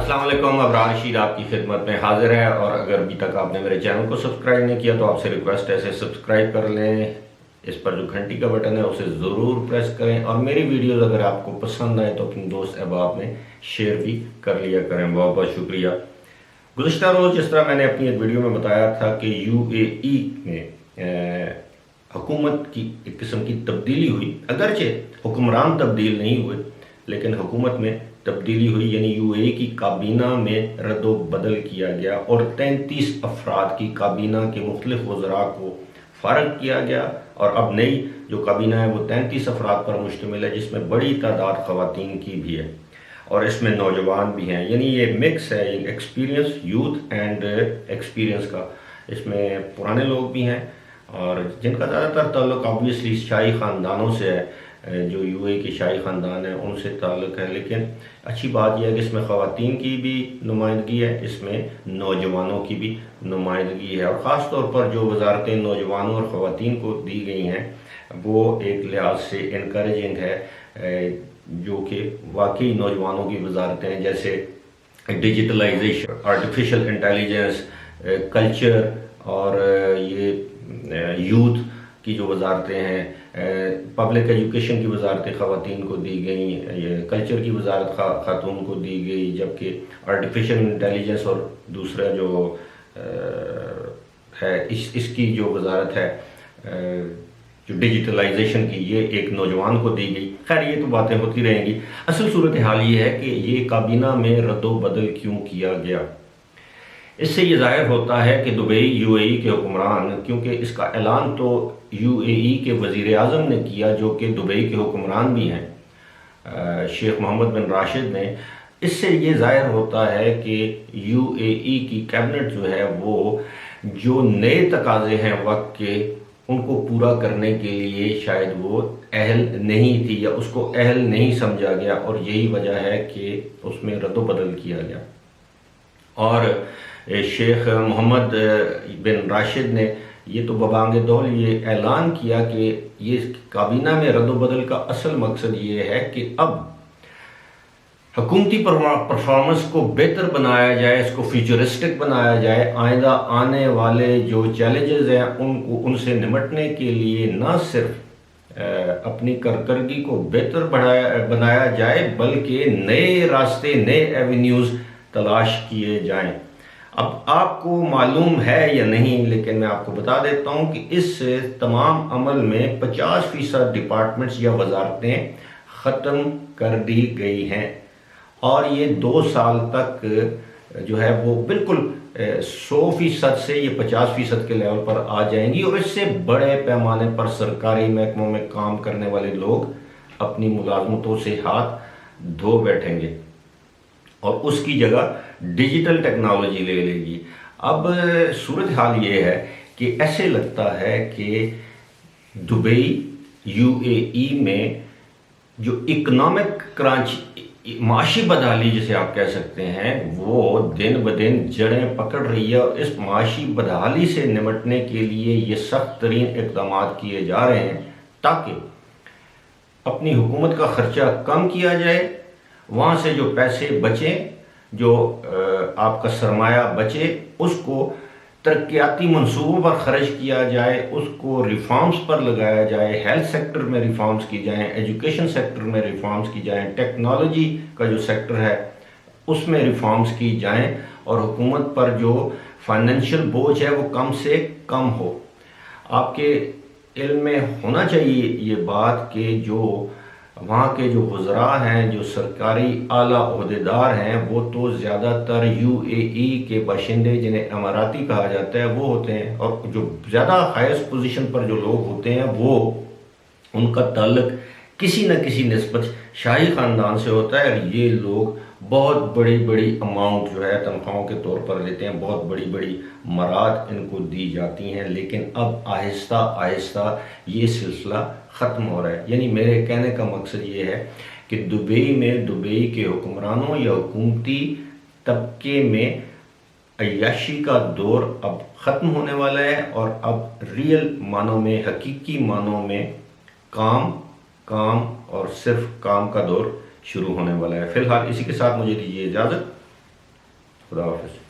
अस्सलाम वालेकुम। अबरार रशीद आपकी खिदमत में हाजिर है और अगर अभी तक आपने मेरे चैनल को सब्सक्राइब नहीं किया तो आपसे रिक्वेस्ट है इसे सब्सक्राइब कर लें। इस पर जो घंटी का बटन है उसे ज़रूर प्रेस करें और मेरी वीडियोस अगर आपको पसंद आए तो अपने दोस्त अहबाब में शेयर भी कर लिया करें। बहुत बहुत शुक्रिया। गुज़िश्ता रोज़ जिस तरह मैंने अपनी एक वीडियो में बताया था कि यूएई में हुकूमत की एक किस्म की तब्दीली हुई, अगरचे हुक्मरान तब्दील नहीं हुए लेकिन हुकूमत में तब्दीली हुई, यानी यूएई की काबीना में रद्दो बदल किया गया और 33 अफराद की काबीना के मुख्तलिफ वज़रा को फ़ारग किया गया और अब नई जो काबीना है वो 33 अफराद पर मुश्तमिल है, जिसमें बड़ी तादाद ख़वातीन की भी है और इसमें नौजवान भी हैं। यानी ये मिक्स है, ये एक्सपीरियंस, यूथ एंड एक्सपीरियंस का। इसमें पुराने लोग भी हैं और जिनका ज़्यादातर ताल्लुक ऑब्वियसली शाही ख़ानदानों से है, जो यूएई के शाही ख़ानदान है उनसे ताल्लुक़ है। लेकिन अच्छी बात यह है कि इसमें ख़वातीन की भी नुमाइंदगी है, इसमें नौजवानों की भी नुमाइंदगी है और ख़ास तौर पर जो वजारतें नौजवानों और ख़वातीन को दी गई हैं वो एक लिहाज से इनकरेजिंग है, जो कि वाकई नौजवानों की वजारतें हैं, जैसे डिजिटलाइजेशन, आर्टिफिशियल इंटेलिजेंस, कल्चर और ये यूथ की जो वजारतें हैं, पब्लिक एजुकेशन की वजारतें ख़वातीन को दी गई, ये कल्चर की वजारत ख़ातून को दी गई, जबकि आर्टिफिशियल इंटेलिजेंस और दूसरा जो है इसकी जो वजारत है जो डिजिटलाइजेशन की, ये एक नौजवान को दी गई। खैर ये तो बातें होती रहेंगी। असल सूरत हाल ये है कि ये काबीना में रद्दो बदल क्यों किया गया। इससे ये ज़ाहिर होता है कि दुबई यूएई के हुक्मरान, क्योंकि इसका ऐलान तो यूएई के वज़ीर आज़म ने किया जो कि दुबई के हुक्मरान भी हैं, शेख मोहम्मद बिन राशिद ने। इससे ये ज़ाहिर होता है कि यूएई की कैबिनेट जो है वो जो नए तकाज़े हैं वक्त के, उनको पूरा करने के लिए शायद वो अहल नहीं थी या उसको अहल नहीं समझा गया और यही वजह है कि उसमें रद्दो-बदल किया गया। और शेख मोहम्मद बिन राशिद ने ये तो बबांग दौल ये ऐलान किया कि ये काबीना में रद्दो-बदल का असल मकसद ये है कि अब हुकूमती परफॉर्मेंस को बेहतर बनाया जाए, इसको फ्यूचरिस्टिक बनाया जाए, आइंदा आने वाले जो चैलेंजेस हैं उनसे निपटने के लिए न सिर्फ अपनी कारकर्दगी को बेहतर बनाया जाए बल्कि नए रास्ते, नए एवेन्यूज़ तलाश किए जाएं। अब आपको मालूम है या नहीं, लेकिन मैं आपको बता देता हूं कि इस तमाम अमल में 50% डिपार्टमेंट्स या वजारतें ख़त्म कर दी गई हैं और ये 2 साल तक जो है वो बिल्कुल 100% से ये 50% के लेवल पर आ जाएंगी और इससे बड़े पैमाने पर सरकारी महकमों में काम करने वाले लोग अपनी मुलाजमतों से हाथ धो बैठेंगे और उसकी जगह डिजिटल टेक्नोलॉजी ले लेगी। अब सूरत हाल ये है कि ऐसे लगता है कि दुबई यूएई में जो इकोनॉमिक क्रंच, माशी बदहाली जिसे आप कह सकते हैं, वो दिन ब दिन जड़ें पकड़ रही है और इस माशी बदहाली से निपटने के लिए ये सख्त तरीन इक़दाम किए जा रहे हैं ताकि अपनी हुकूमत का ख़र्चा कम किया जाए, वहाँ से जो पैसे बचें, जो आपका सरमाया बचे, उसको तरक्याती मंसूबों पर ख़र्च किया जाए, उसको रिफॉर्म्स पर लगाया जाए, हेल्थ सेक्टर में रिफॉर्म्स की जाएं, एजुकेशन सेक्टर में रिफॉर्म्स की जाएं, टेक्नोलॉजी का जो सेक्टर है उसमें रिफॉर्म्स की जाएं और हुकूमत पर जो फाइनेंशियल बोझ है वो कम से कम हो। आपके इल्म में होना चाहिए ये बात कि जो वहाँ के जो वज़रा हैं, जो सरकारी आला ओहदेदार हैं, वो तो ज़्यादातर यूएई के बाशिंदे, जिन्हें अमाराती कहा जाता है, वो होते हैं और जो ज़्यादा हाईएस्ट पोजीशन पर जो लोग होते हैं वो उनका ताल्लुक किसी न किसी निस्बत शाही ख़ानदान से होता है और ये लोग बहुत बड़ी बड़ी अमाउंट जो है तनख्वाहों के तौर पर लेते हैं, बहुत बड़ी बड़ी मराद इनको दी जाती हैं। लेकिन अब आहिस्ता आहिस्ता ये सिलसिला ख़त्म हो रहा है। यानी मेरे कहने का मकसद ये है कि दुबई में दुबई के हुक्मरानों या हुकूमती तबके में अय्याशी का दौर अब ख़त्म होने वाला है और अब रियल मानों में, हकीकी मानों में काम काम और सिर्फ काम का दौर शुरू होने वाला है। फिलहाल इसी के साथ मुझे दीजिए इजाज़त। खुदा हाफिज़।